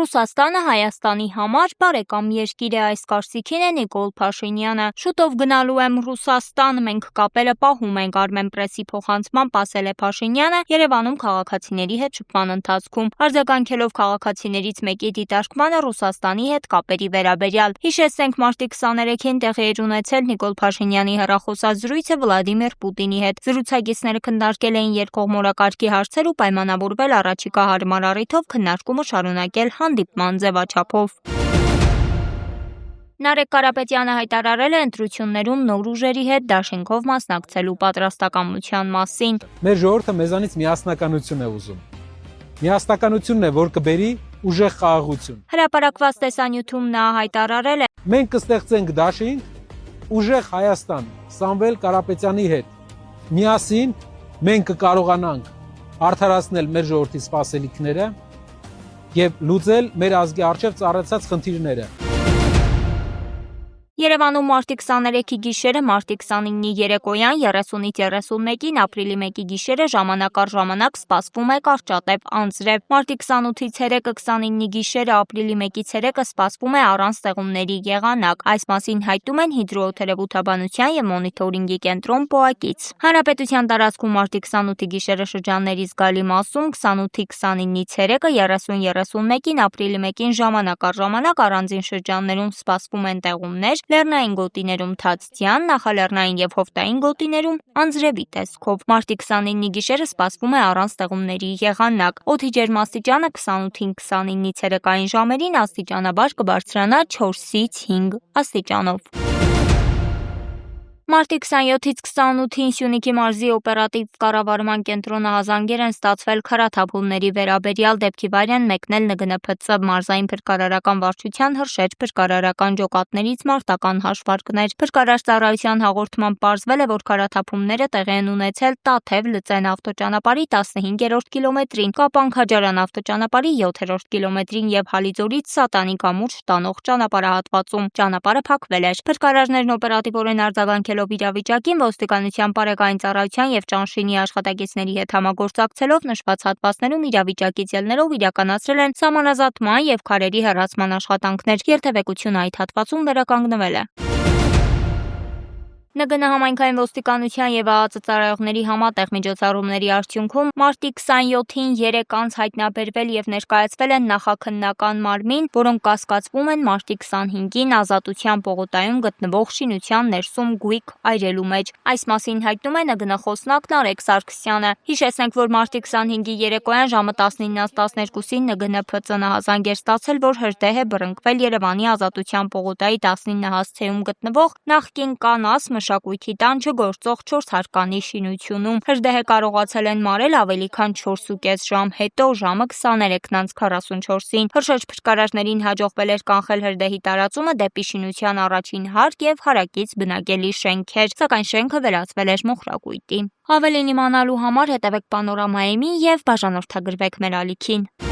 Ռուսաստանը Հայաստանի համար բարեկամ երկիր է, այս կարծիքին է Նիկոլ Փաշինյանը։ Շուտով գնալու եմ Ռուսաստան, մենք կապերը պահում ենք, Armenpress-ի փոխանցմամբ ասել է Փաշինյանը Երևանում քաղաքացիների հետ շփման ընթացքում, արձագանքելով քաղաքացիներից մեկի դիտարկմանը Ռուսաստանի հետ կապերի վերաբերյալ։ Հիշեցնենք, մարտի 23-ին տեղի էր ունեցել Նիկոլ Փաշինյանի հեռախոսազրույցը Վլադիմիր Պուտինի հետ։ Զրուցակիցները քննարկել էին երկկողմորակարգի հարցեր ու պայմանավորվել առաջիկա հարմար առիթով քննարկումը շարունակել հանդիպման ձևաչափով։ Նարեկ Կարապետյանը հայտարարել է ընտրություններում նոր ուժերի հետ դաշինքով մասնակցելու պատրաստակամության մասին։ Մեր ժողովուրդը մեզանից միասնականություն է ուզում։ Միասնականությունն է, որ կբերի ուժեղ խաղաղություն։ Հրապարակված տեսանյութում նա հայտարարել է. Մենք կստեղծենք դաշինք ուժեղ Հայաստան Սամվել Կարապետյանի հետ։ Միասին մենք կկարողանանք արդարացնել մեր ժողովրդի սպասելիքները եւ լուծել մեր ազգի առջև ծառացած խնդիրները։ Երևանում մարտի 23-ի գիշերը, մարտի 29-ի երեկոյան, 30-ից 31-ին, ապրիլի 1-ի գիշերը ժամանակ առ ժամանակ սպասվում է կարճատև անձրև։ Մարտի 28-ից ցերեկը, 29-ի գիշերը, ապրիլի 1-ից ցերեկը սպասվում է առանց ստեղումների եղանակ։ Այս մասին հայտնում են հիդրոթերապևտաբանության եւ մոնիթորինգի կենտրոն ՊՕԱԿ-ից։ Հանրապետության տարածքում մարտի 28-ի գիշերը շրջանների զգալի մասում, 28-ի 29-ի ցերեկը, 30-31-ին, ապրիլի 1-ին ժամանակ առ ժամանակ առանձին շրջաններում սպասվում են տեղումներ, լեռնային գոտիներում թացցյան, նախալեռնային եւ հովտային գոտիներում անձրևի տեսքով։ Մարտի 29-ի գիշերը սպասվում է առանց ստեղումների եղանակ։ Օդի ջերմաստիճանը 28-ին 29-ի ցերեկային ժամերին աստիճանաբար կբարձրանա 4-ից 5 աստիճանով։ Մարտի 27-ից 28-ին Սյունիքի մարզի օպերատիվ կառավարման կենտրոնը հազանգեր են ստացվել քարաթափումների վերաբերյալ, դեպքի վայր են մեկնել ՆԳՆՓՑ մարզային փրկարարական վարչության հրշեջ փրկարարական ջոկատներից մարտական հաշվարկներ։ Փրկարար ծառայության հաղորդմամբ պարզվել է, որ քարաթափումները տեղի են ունեցել Տաթև-Լծեն ավտոճանապարհի 15-րդ կիլոմետրին, Կապան-Քաջարյան ավտոճանապարհի 7-րդ կիլոմետրին եւ Հալիձորից Սատանի կամուրջ տանող ճանապարհահատվածում։ Ճանապարհը փակվել էր։ Փրկարարներն օպերատիվորեն արձագանքելով իրավիճակին, ոստիկանության պարեկային ծառայության եւ ճանշինի աշխատակիցների հետ համագործակցելով նշված հատվածներում իրավիճակից ելնելով իրականացրել են սահմանազատման եւ քարերի հեռացման աշխատանքներ։ Երթևեկությունը այդ հատվածում վերականգնվել է։ ՆԳՆ համայնքային ոստիկանության եւ ԱԱԾ ծառայողների համատեղ միջոցառումների արդյունքում մարտի 27-ին 3 անձ հայտնաբերվել եւ ներկայացվել են նախաքննական մարմին, որոնք կասկածվում են մարտի 25-ին Ազատության պողոտայում գտնվող շինության ներսում գույք այրելու մեջ։ Այս մասին հայտնում է ՆԳՆ խոսնակ Նարեկ Սարգսյանը։ Հիշեցնենք, որ մարտի 25-ի երեկոյան ժամը 19:12-ին ՆԳՆՓՑ-ն հազանգ էր ստացել, որ հրդեհ է բռնկվել Երևանի Ազատության պողոտայի 19 հասցեում գտնվող նախկին կանաս մշակույթի տան չգործող 4 հարկանի շինությունում։ Հրդեհը կարողացել են մարել ավելի քան 4.5 ժամ հետո, ժամը 23:44-ին։ Հրշեջ փրկարարներին հաջողվել էր կանխել հրդեհի տարածումը դեպի շինության առաջին հարկ եւ հարակից բնակելի շենքեր, սակայն շենքը վերածվել էր մոխրակույտի։ Ավելին իմանալու համար հետևեք Պանորամայի եւ բաժանորդագրվեք մեր ալիքին։